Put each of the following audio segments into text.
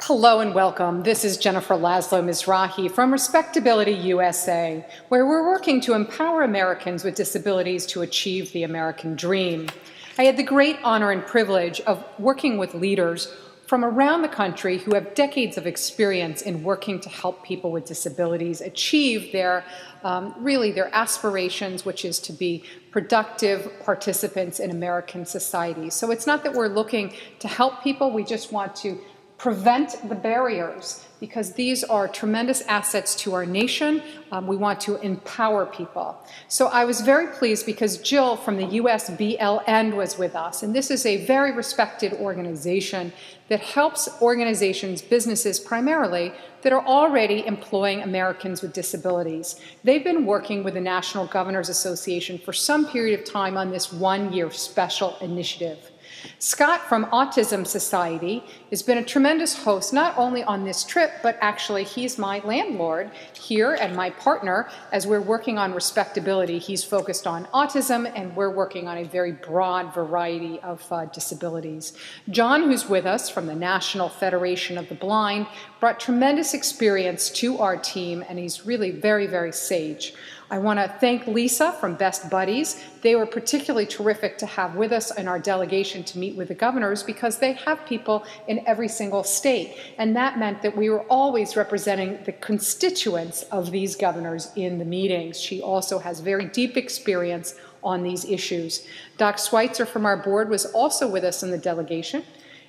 Hello and welcome. This is Jennifer Laszlo Mizrahi from Respectability USA, where we're working to empower Americans with disabilities to achieve the American dream. I had the great honor and privilege of working with leaders from around the country who have decades of experience in working to help people with disabilities achieve their aspirations, which is to be productive participants in American society. So it's not that we're looking to help people, we just want to prevent the barriers, because these are tremendous assets to our nation. We want to empower people. So I was very pleased because Jill from the USBLN was with us, and this is a very respected organization that helps organizations, businesses primarily, that are already employing Americans with disabilities. They've been working with the National Governors Association for some period of time on this one-year special initiative. Scott from Autism Society has been a tremendous host, not only on this trip, but actually he's my landlord here and my partner as we're working on respectability. He's focused on autism, and we're working on a very broad variety of disabilities. John, who's with us from the National Federation of the Blind, brought tremendous experience to our team, and he's really very, very sage. I want to thank Lisa from Best Buddies. They were particularly terrific to have with us in our delegation to meet with the governors, because they have people in every single state. And that meant that we were always representing the constituents of these governors in the meetings. She also has very deep experience on these issues. Doc Schweitzer from our board was also with us in the delegation.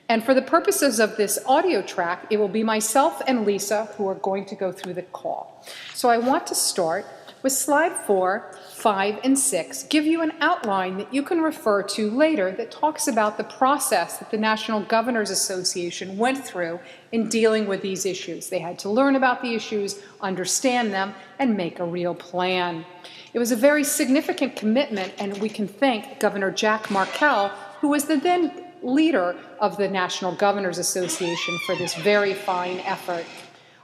And for the purposes of this audio track, it will be myself and Lisa who are going to go through the call. So I want to start with slide 4, 5, and 6, give you an outline that you can refer to later that talks about the process that the National Governors Association went through in dealing with these issues. They had to learn about the issues, understand them, and make a real plan. It was a very significant commitment, and we can thank Governor Jack Markell, who was the then leader of the National Governors Association, for this very fine effort.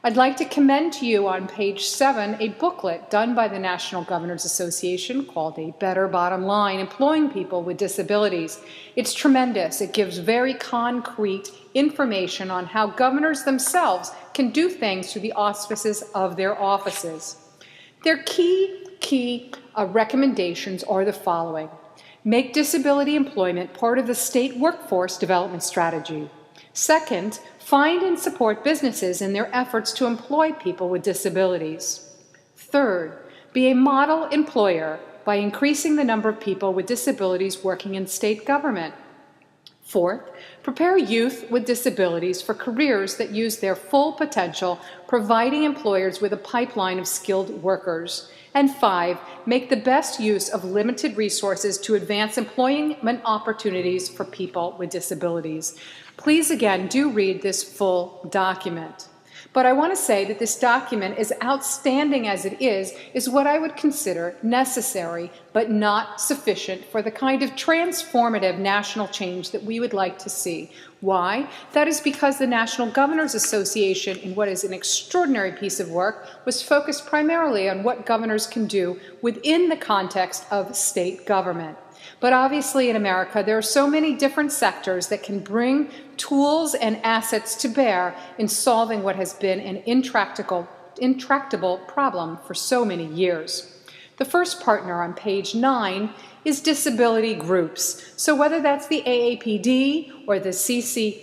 I'd like to commend to you on page 7 a booklet done by the National Governors Association called A Better Bottom Line, Employing People with Disabilities. It's tremendous. It gives very concrete information on how governors themselves can do things through the auspices of their offices. Their key recommendations are the following. Make disability employment part of the state workforce development strategy. Second, find and support businesses in their efforts to employ people with disabilities. Third, be a model employer by increasing the number of people with disabilities working in state government. Fourth, prepare youth with disabilities for careers that use their full potential, providing employers with a pipeline of skilled workers. And 5, make the best use of limited resources to advance employment opportunities for people with disabilities. Please, again, do read this full document. But I want to say that this document, as outstanding as it is what I would consider necessary but not sufficient for the kind of transformative national change that we would like to see. Why? That is because the National Governors Association, in what is an extraordinary piece of work, was focused primarily on what governors can do within the context of state government. But obviously in America, there are so many different sectors that can bring tools and assets to bear in solving what has been an intractable problem for so many years. The first partner on page 9 is disability groups. So whether that's the AAPD or the CCD,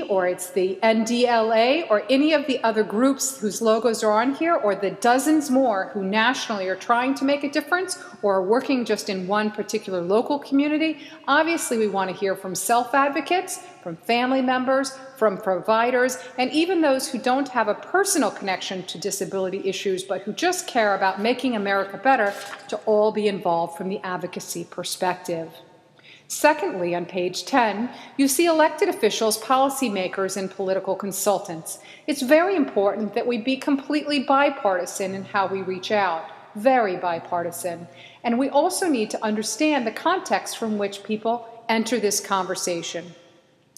or it's the NDLA, or any of the other groups whose logos are on here, or the dozens more who nationally are trying to make a difference or are working just in one particular local community, obviously we want to hear from self-advocates, from family members, from providers, and even those who don't have a personal connection to disability issues but who just care about making America better, to all be involved from the advocacy perspective. Secondly, on page 10, you see elected officials, policymakers, and political consultants. It's very important that we be completely bipartisan in how we reach out, very bipartisan. And we also need to understand the context from which people enter this conversation.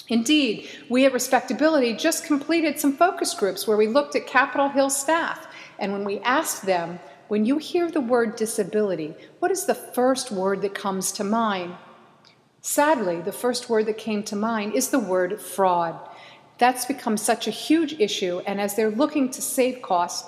Indeed, we at Respectability just completed some focus groups where we looked at Capitol Hill staff, and when we asked them, when you hear the word disability, what is the first word that comes to mind? Sadly, the first word that came to mind is the word fraud. That's become such a huge issue, and as they're looking to save costs,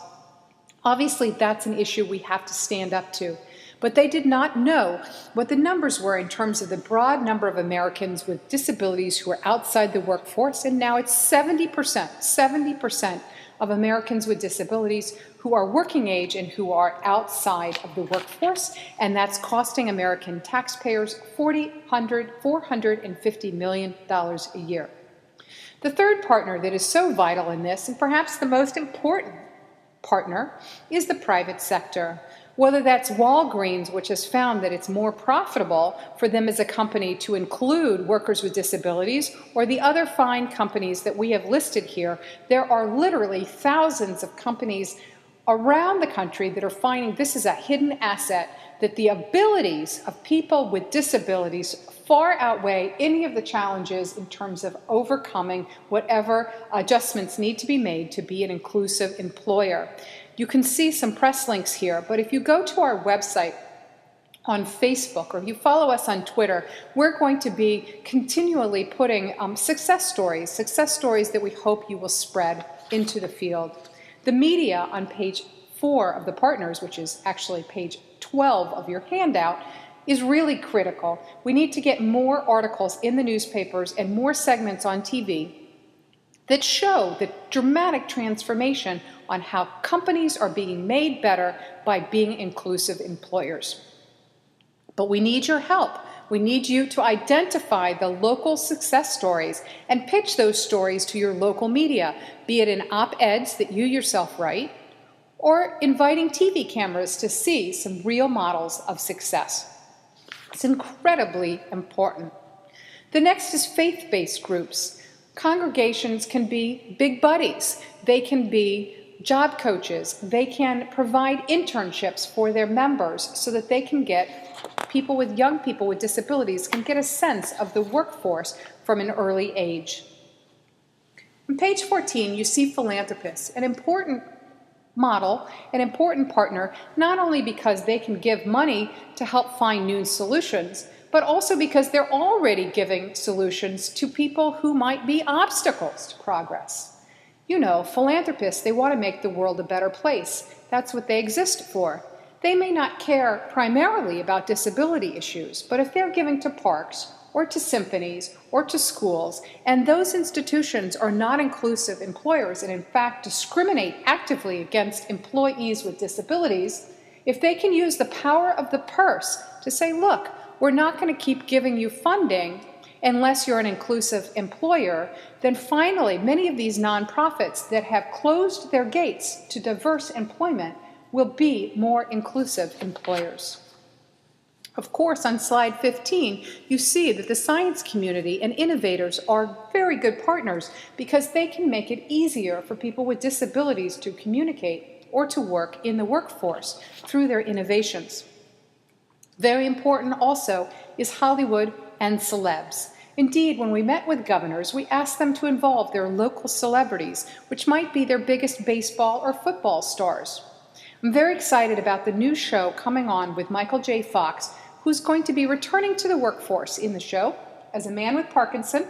obviously that's an issue we have to stand up to. But they did not know what the numbers were in terms of the broad number of Americans with disabilities who are outside the workforce, and now it's 70% of Americans with disabilities who are working age and who are outside of the workforce, and that's costing American taxpayers $450 million a year. The third partner that is so vital in this, and perhaps the most important partner, is the private sector. Whether that's Walgreens, which has found that it's more profitable for them as a company to include workers with disabilities, or the other fine companies that we have listed here, there are literally thousands of companies around the country that are finding this is a hidden asset, that the abilities of people with disabilities far outweigh any of the challenges in terms of overcoming whatever adjustments need to be made to be an inclusive employer. You can see some press links here, but if you go to our website on Facebook or if you follow us on Twitter, we're going to be continually putting success stories that we hope you will spread into the field. The media on page 4 of the partners, which is actually page 12 of your handout, is really critical. We need to get more articles in the newspapers and more segments on TV that show the dramatic transformation on how companies are being made better by being inclusive employers. But we need your help. We need you to identify the local success stories and pitch those stories to your local media, be it in op-eds that you yourself write, or inviting TV cameras to see some real models of success. It's incredibly important. The next is faith-based groups. Congregations can be big buddies. They can be job coaches. They can provide internships for their members so that they can get young people with disabilities can get a sense of the workforce from an early age. On page 14, you see philanthropists, an important model, an important partner, not only because they can give money to help find new solutions, but also because they're already giving solutions to people who might be obstacles to progress. You know, philanthropists, they want to make the world a better place. That's what they exist for. They may not care primarily about disability issues, but if they're giving to parks or to symphonies or to schools, and those institutions are not inclusive employers and in fact discriminate actively against employees with disabilities, if they can use the power of the purse to say, look, we're not going to keep giving you funding unless you're an inclusive employer, then finally many of these nonprofits that have closed their gates to diverse employment will be more inclusive employers. Of course, on slide 15, you see that the science community and innovators are very good partners because they can make it easier for people with disabilities to communicate or to work in the workforce through their innovations. Very important also is Hollywood and celebs. Indeed, when we met with governors, we asked them to involve their local celebrities, which might be their biggest baseball or football stars. I'm very excited about the new show coming on with Michael J. Fox, who's going to be returning to the workforce in the show as a man with Parkinson,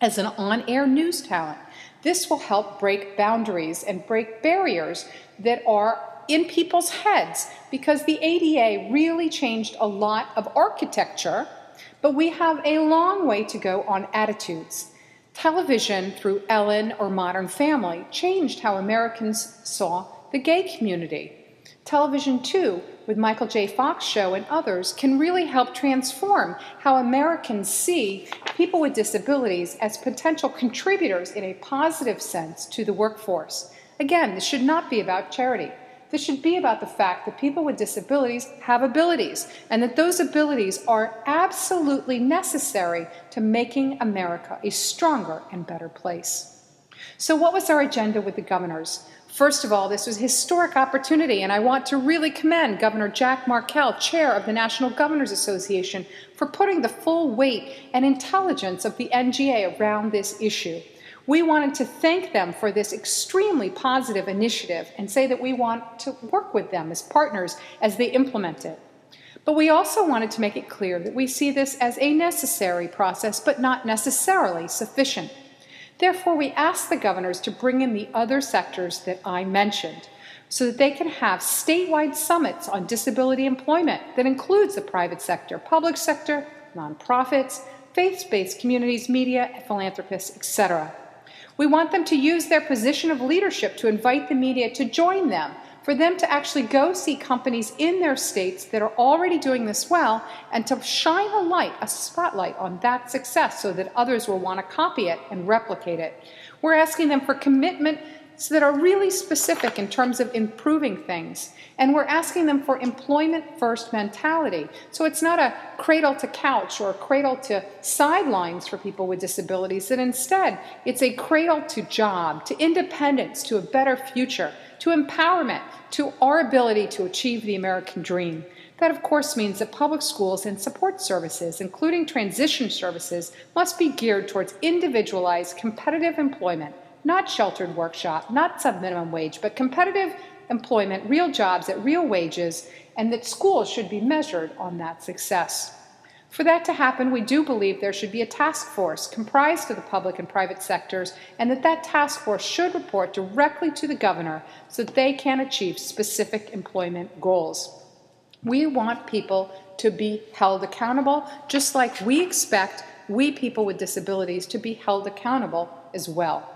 as an on-air news talent. This will help break boundaries and break barriers that are in people's heads, because the ADA really changed a lot of architecture, but we have a long way to go on attitudes. Television, through Ellen or Modern Family, changed how Americans saw the gay community. Television, too, with Michael J. Fox show and others, can really help transform how Americans see people with disabilities as potential contributors in a positive sense to the workforce. Again, this should not be about charity. This should be about the fact that people with disabilities have abilities, and that those abilities are absolutely necessary to making America a stronger and better place. So what was our agenda with the governors? First of all, this was a historic opportunity, and I want to really commend Governor Jack Markell, chair of the National Governors Association, for putting the full weight and intelligence of the NGA around this issue. We wanted to thank them for this extremely positive initiative and say that we want to work with them as partners as they implement it. But we also wanted to make it clear that we see this as a necessary process, but not necessarily sufficient. Therefore, we ask the governors to bring in the other sectors that I mentioned, so that they can have statewide summits on disability employment that includes the private sector, public sector, nonprofits, faith-based communities, media, philanthropists, etc. We want them to use their position of leadership to invite the media to join them, for them to actually go see companies in their states that are already doing this well, and to shine a light, a spotlight on that success so that others will want to copy it and replicate it. We're asking them for commitment that are really specific in terms of improving things. And we're asking them for employment-first mentality. So it's not a cradle-to-couch or a cradle-to-sidelines for people with disabilities, that instead it's a cradle-to-job, to independence, to a better future, to empowerment, to our ability to achieve the American dream. That, of course, means that public schools and support services, including transition services, must be geared towards individualized, competitive employment, not sheltered workshop, not sub-minimum wage, but competitive employment, real jobs at real wages, and that schools should be measured on that success. For that to happen, we do believe there should be a task force comprised of the public and private sectors, and that task force should report directly to the governor so that they can achieve specific employment goals. We want people to be held accountable, just like we expect we people with disabilities to be held accountable as well.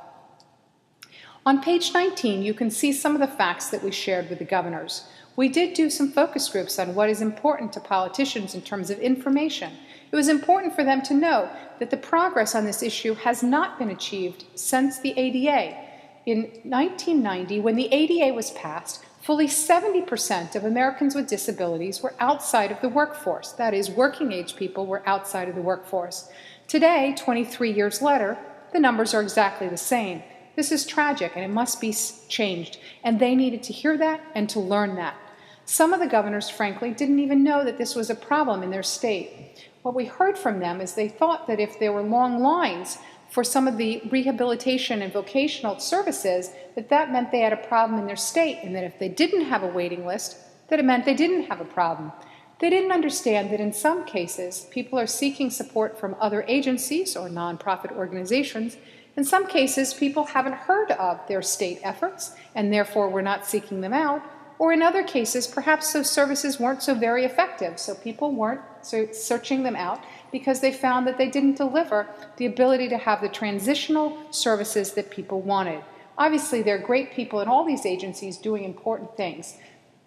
On page 19, you can see some of the facts that we shared with the governors. We did do some focus groups on what is important to politicians in terms of information. It was important for them to know that the progress on this issue has not been achieved since the ADA. In 1990, when the ADA was passed, fully 70% of Americans with disabilities were outside of the workforce. That is, working-age people were outside of the workforce. Today, 23 years later, the numbers are exactly the same. This is tragic, and it must be changed, and they needed to hear that and to learn that. Some of the governors, frankly, didn't even know that this was a problem in their state. What we heard from them is they thought that if there were long lines for some of the rehabilitation and vocational services, that meant they had a problem in their state, and that if they didn't have a waiting list, that it meant they didn't have a problem. They didn't understand that in some cases, people are seeking support from other agencies or nonprofit organizations. In some cases, people haven't heard of their state efforts, and therefore were not seeking them out. Or in other cases, perhaps those services weren't so very effective, so people weren't searching them out because they found that they didn't deliver the ability to have the transitional services that people wanted. Obviously, there are great people in all these agencies doing important things,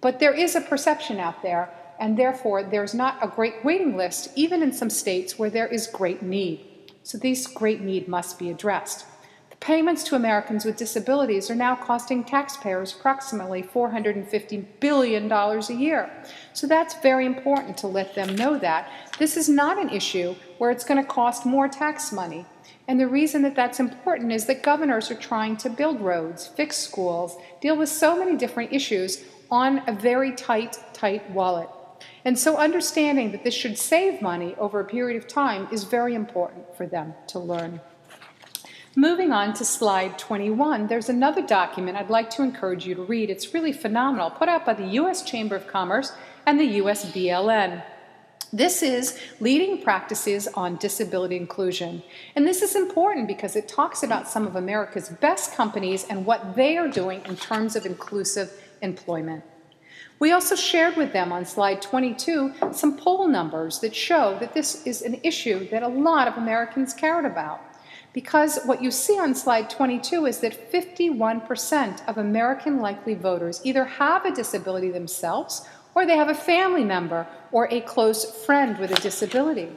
but there is a perception out there, and therefore there's not a great waiting list, even in some states where there is great need. So this great need must be addressed. The payments to Americans with disabilities are now costing taxpayers approximately $450 billion a year. So that's very important to let them know that. This is not an issue where it's going to cost more tax money. And the reason that that's important is that governors are trying to build roads, fix schools, deal with so many different issues on a very tight wallet. And so understanding that this should save money over a period of time is very important for them to learn. Moving on to slide 21, there's another document I'd like to encourage you to read. It's really phenomenal, put out by the U.S. Chamber of Commerce and the U.S. BLN. This is Leading Practices on Disability Inclusion. And this is important because it talks about some of America's best companies and what they are doing in terms of inclusive employment. We also shared with them on slide 22 some poll numbers that show that this is an issue that a lot of Americans cared about. Because what you see on slide 22 is that 51% of American likely voters either have a disability themselves, or they have a family member or a close friend with a disability.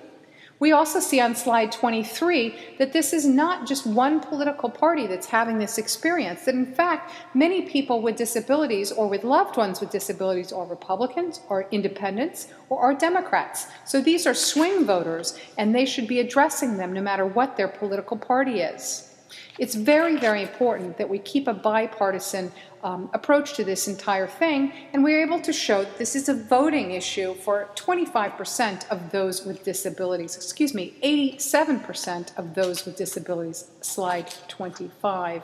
We also see on slide 23 that this is not just one political party that's having this experience, that in fact many people with disabilities or with loved ones with disabilities are Republicans or independents or are Democrats. So these are swing voters, and they should be addressing them no matter what their political party is. It's very, very important that we keep a bipartisan approach to this entire thing, and we're able to show that this is a voting issue for 25% of those with disabilities. 87% of those with disabilities. Slide 25.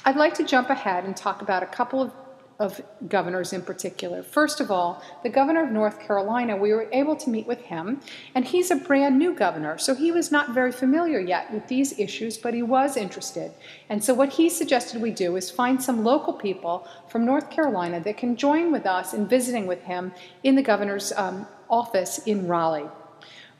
I'd like to jump ahead and talk about a couple of of governors in particular. First of all, the governor of North Carolina, we were able to meet with him, and he's a brand new governor, so he was not very familiar yet with these issues, but he was interested. And so what he suggested we do is find some local people from North Carolina that can join with us in visiting with him in the governor's office in Raleigh.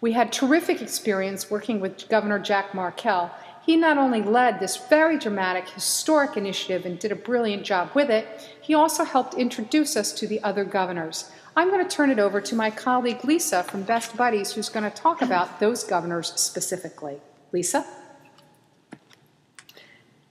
We had terrific experience working with Governor Jack Markell. He not only led this very dramatic, historic initiative and did a brilliant job with it, he also helped introduce us to the other governors. I'm going to turn it over to my colleague Lisa from Best Buddies, who's going to talk about those governors specifically. Lisa?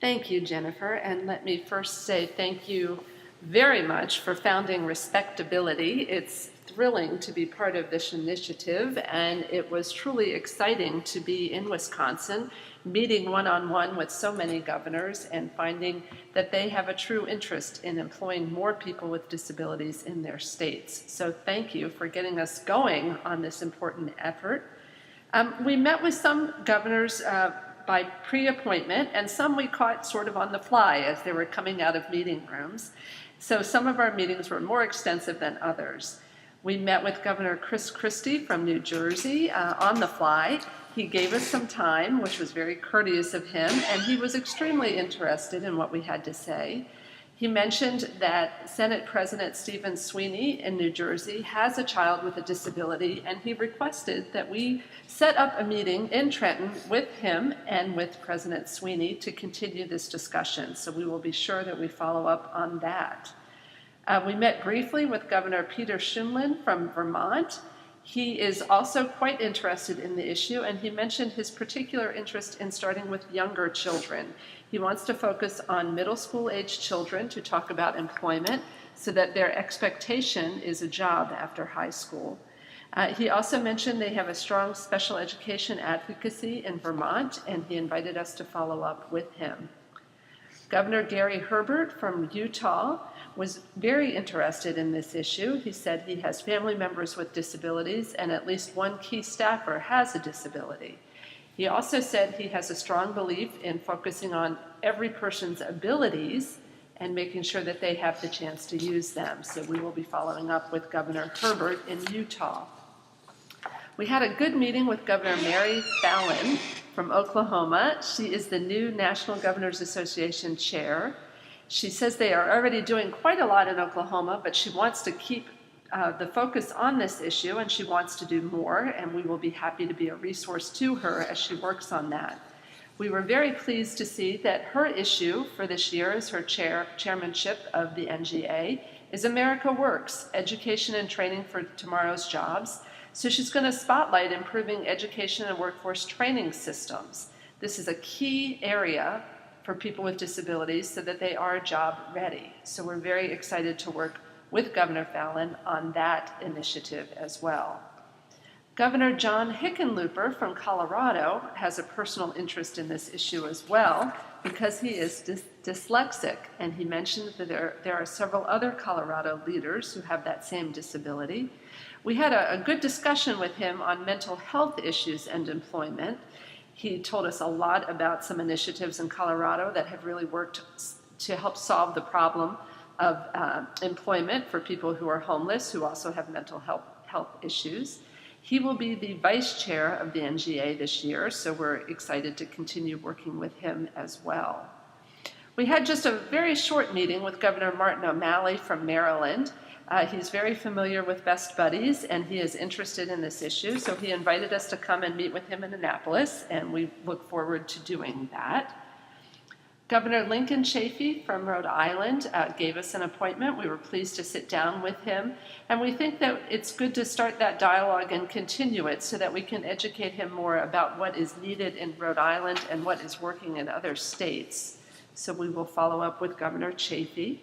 Thank you, Jennifer, and let me first say thank you very much for founding Respectability. It's thrilling to be part of this initiative, and it was truly exciting to be in Wisconsin, meeting one-on-one with so many governors and finding that they have a true interest in employing more people with disabilities in their states. So thank you for getting us going on this important effort. We met with some governors by pre-appointment, and some we caught sort of on the fly as they were coming out of meeting rooms. So some of our meetings were more extensive than others. We met with Governor Chris Christie from New Jersey on the fly. He gave us some time, which was very courteous of him, and he was extremely interested in what we had to say. He mentioned that Senate President Stephen Sweeney in New Jersey has a child with a disability, and he requested that we set up a meeting in Trenton with him and with President Sweeney to continue this discussion. So we will be sure that we follow up on that. We met briefly with Governor Peter Shumlin from Vermont. He is also quite interested in the issue, and he mentioned his particular interest in starting with younger children. He wants to focus on middle school age children to talk about employment so that their expectation is a job after high school. He also mentioned they have a strong special education advocacy in Vermont, and he invited us to follow up with him. Governor Gary Herbert from Utah was very interested in this issue. He said he has family members with disabilities, and at least one key staffer has a disability. He also said he has a strong belief in focusing on every person's abilities and making sure that they have the chance to use them. So we will be following up with Governor Herbert in Utah. We had a good meeting with Governor Mary Fallin from Oklahoma. She is the new National Governors Association chair. She says they are already doing quite a lot in Oklahoma, but she wants to keep the focus on this issue, and she wants to do more, and we will be happy to be a resource to her as she works on that. We were very pleased to see that her issue for this year as her chairmanship of the NGA is America Works, Education and Training for Tomorrow's Jobs. So she's going to spotlight improving education and workforce training systems. This is a key area for people with disabilities so that they are job ready. So we're very excited to work with Governor Fallin on that initiative as well. Governor John Hickenlooper from Colorado has a personal interest in this issue as well because he is dyslexic, and he mentioned that there are several other Colorado leaders who have that same disability. We had a good discussion with him on mental health issues and employment. He told us a lot about some initiatives in Colorado that have really worked to help solve the problem of employment for people who are homeless, who also have mental health issues. He will be the vice chair of the NGA this year, so we're excited to continue working with him as well. We had just a very short meeting with Governor Martin O'Malley from Maryland. He's very familiar with Best Buddies, and he is interested in this issue, so he invited us to come and meet with him in Annapolis, and we look forward to doing that. Governor Lincoln Chafee from Rhode Island gave us an appointment. We were pleased to sit down with him, and we think that it's good to start that dialogue and continue it so that we can educate him more about what is needed in Rhode Island and what is working in other states. So we will follow up with Governor Chafee.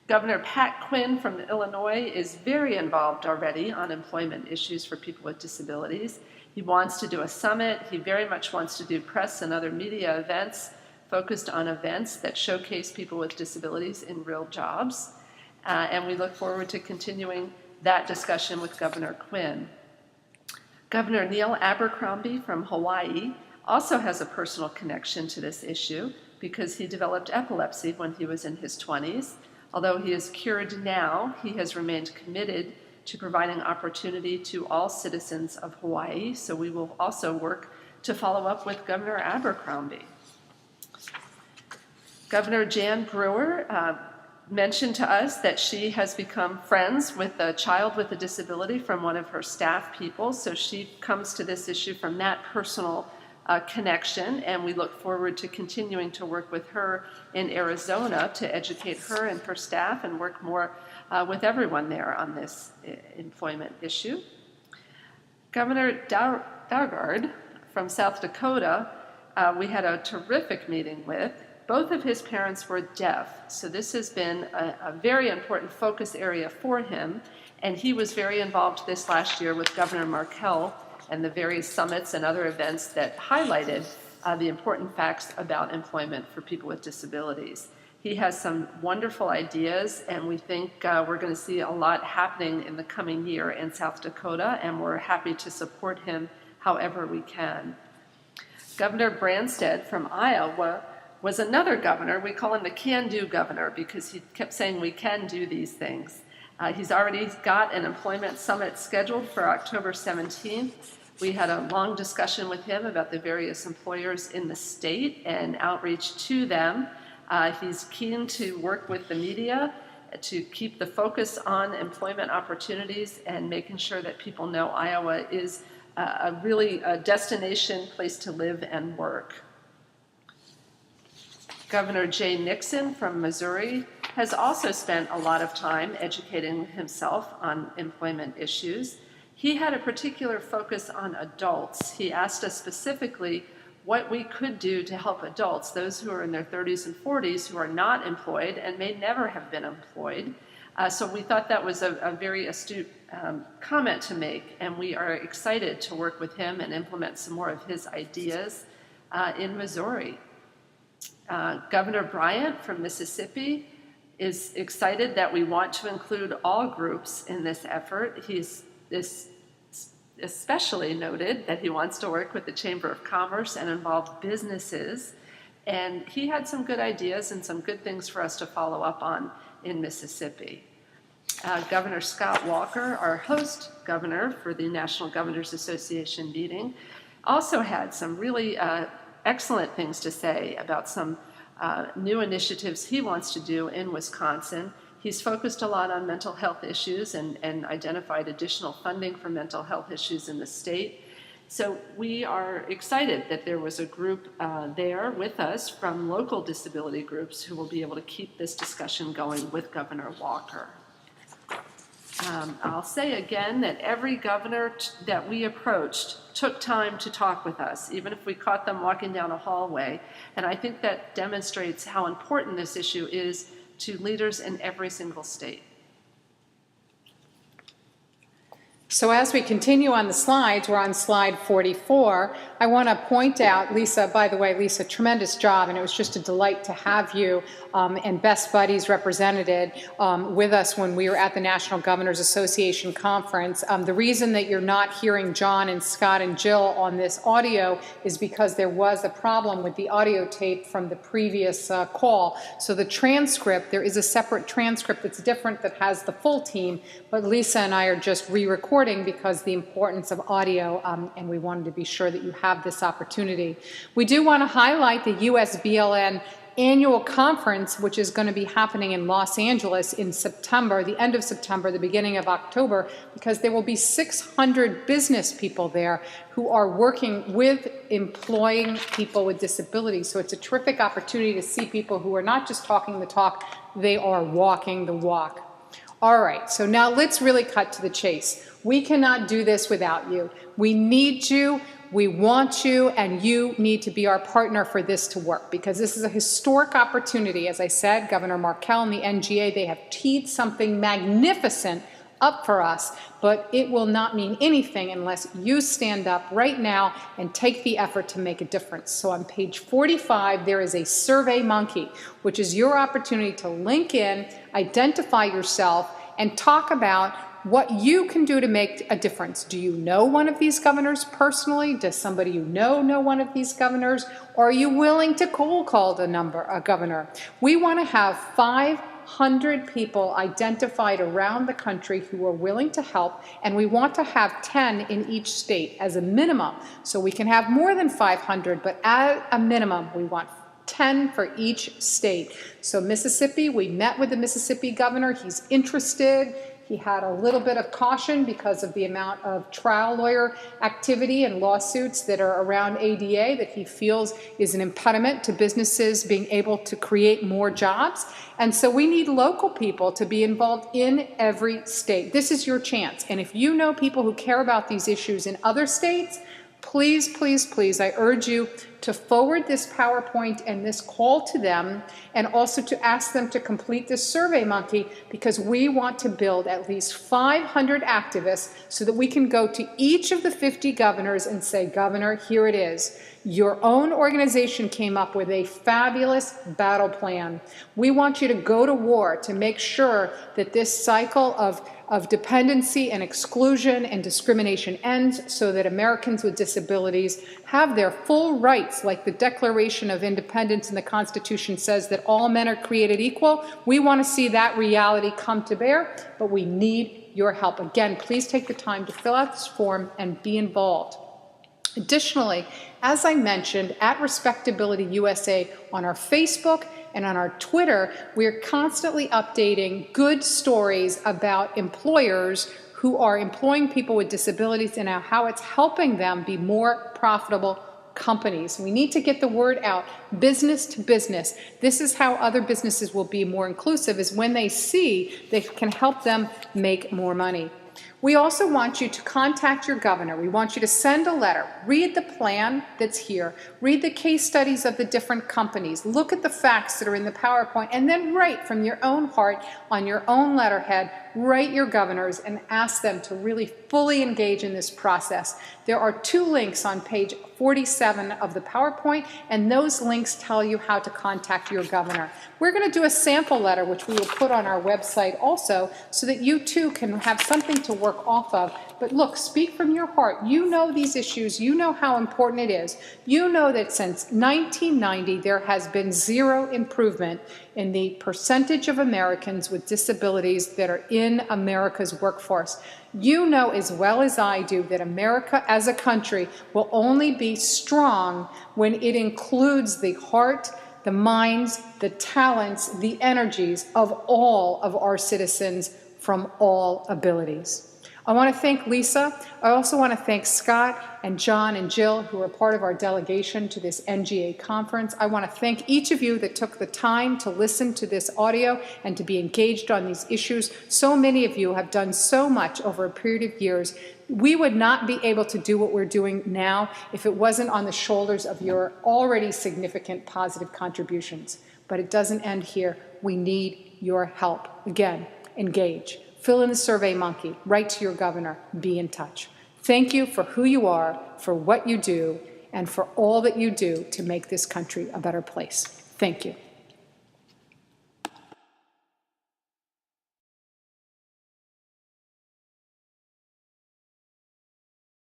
Governor Pat Quinn from Illinois is very involved already on employment issues for people with disabilities. He wants to do a summit. He very much wants to do press and other media events focused on events that showcase people with disabilities in real jobs. And we look forward to continuing that discussion with Governor Quinn. Governor Neil Abercrombie from Hawaii also has a personal connection to this issue because he developed epilepsy when he was in his 20s. Although he is cured now, he has remained committed to providing opportunity to all citizens of Hawaii, so we will also work to follow up with Governor Abercrombie. Governor Jan Brewer mentioned to us that she has become friends with a child with a disability from one of her staff people, so she comes to this issue from that personal connection, and we look forward to continuing to work with her in Arizona to educate her and her staff and work more with everyone there on this employment issue. Governor Daugaard from South Dakota, we had a terrific meeting with. Both of his parents were deaf, so this has been a very important focus area for him, and he was very involved this last year with Governor Markell and the various summits and other events that highlighted the important facts about employment for people with disabilities. He has some wonderful ideas, and we think we're going to see a lot happening in the coming year in South Dakota, and we're happy to support him however we can. Governor Branstad from Iowa was another governor. We call him the can-do governor because he kept saying we can do these things. He's already got an employment summit scheduled for October 17th. We had a long discussion with him about the various employers in the state and outreach to them. He's keen to work with the media to keep the focus on employment opportunities and making sure that people know Iowa is really a destination place to live and work. Governor Jay Nixon from Missouri has also spent a lot of time educating himself on employment issues. He had a particular focus on adults. He asked us specifically what we could do to help adults, those who are in their 30s and 40s who are not employed and may never have been employed. So we thought that was a very astute comment to make, and we are excited to work with him and implement some more of his ideas in Missouri. Governor Bryant from Mississippi is excited that we want to include all groups in this effort. He's especially noted that he wants to work with the Chamber of Commerce and involve businesses. And he had some good ideas and some good things for us to follow up on in Mississippi. Governor Scott Walker, our host governor for the National Governors Association meeting, also had some really excellent things to say about some new initiatives he wants to do in Wisconsin. He's focused a lot on mental health issues and identified additional funding for mental health issues in the state. So we are excited that there was a group there with us from local disability groups who will be able to keep this discussion going with Governor Walker. I'll say again that every governor that we approached took time to talk with us, even if we caught them walking down a hallway. And I think that demonstrates how important this issue is to leaders in every single state. So as we continue on the slides, we're on slide 44. I want to point out, Lisa, by the way, Lisa, tremendous job, and it was just a delight to have you and Best Buddies represented with us when we were at the National Governors Association conference. The reason that you're not hearing John and Scott and Jill on this audio is because there was a problem with the audio tape from the previous call. So the transcript, there is a separate transcript that's different that has the full team, but Lisa and I are just re-recording because the importance of audio, and we wanted to be sure that you have this opportunity. We do want to highlight the USBLN annual conference, which is going to be happening in Los Angeles in September, the end of September, the beginning of October, because there will be 600 business people there who are working with employing people with disabilities. So it's a terrific opportunity to see people who are not just talking the talk, they are walking the walk. All right, so now let's really cut to the chase. We cannot do this without you. We need you, we want you, and you need to be our partner for this to work, because this is a historic opportunity. As I said, Governor Markell and the NGA, they have teed something magnificent up for us, but it will not mean anything unless you stand up right now and take the effort to make a difference. So on page 45, there is a Survey Monkey, which is your opportunity to link in, identify yourself, and talk about what you can do to make a difference. Do you know one of these governors personally? Does somebody you know one of these governors? Or are you willing to cold call a governor? We want to have 500 people identified around the country who are willing to help, and we want to have 10 in each state as a minimum. So we can have more than 500, but at a minimum, we want 10 for each state. So Mississippi, we met with the Mississippi governor. He's interested. He had a little bit of caution because of the amount of trial lawyer activity and lawsuits that are around ADA that he feels is an impediment to businesses being able to create more jobs. And so we need local people to be involved in every state. This is your chance. And if you know people who care about these issues in other states, please, please, please, I urge you to forward this PowerPoint and this call to them, and also to ask them to complete this SurveyMonkey, because we want to build at least 500 activists so that we can go to each of the 50 governors and say, Governor, here it is. Your own organization came up with a fabulous battle plan. We want you to go to war to make sure that this cycle of dependency and exclusion and discrimination ends, so that Americans with disabilities have their full rights, like the Declaration of Independence and the Constitution says that all men are created equal. We want to see that reality come to bear, but we need your help. Again, please take the time to fill out this form and be involved. Additionally, as I mentioned, at Respectability USA on our Facebook and on our Twitter, we are constantly updating good stories about employers who are employing people with disabilities and how it's helping them be more profitable companies. We need to get the word out, business to business. This is how other businesses will be more inclusive, is when they see they can help them make more money. We also want you to contact your governor. We want you to send a letter. Read the plan that's here. Read the case studies of the different companies. Look at the facts that are in the PowerPoint, and then write from your own heart on your own letterhead. Write your governors and ask them to really fully engage in this process. There are 2 links on page 47 of the PowerPoint, and those links tell you how to contact your governor. We're going to do a sample letter, which we will put on our website also, so that you too can have something to work off of. But look, speak from your heart. You know these issues. You know how important it is. You know that since 1990, there has been 0 improvement in the percentage of Americans with disabilities that are in America's workforce. You know as well as I do that America as a country will only be strong when it includes the heart, the minds, the talents, the energies of all of our citizens from all abilities. I want to thank Lisa. I also want to thank Scott and John and Jill, who are part of our delegation to this NGA conference. I want to thank each of you that took the time to listen to this audio and to be engaged on these issues. So many of you have done so much over a period of years. We would not be able to do what we're doing now if it wasn't on the shoulders of your already significant positive contributions. But it doesn't end here. We need your help. Again, engage. Fill in the SurveyMonkey, write to your governor, be in touch. Thank you for who you are, for what you do, and for all that you do to make this country a better place. Thank you.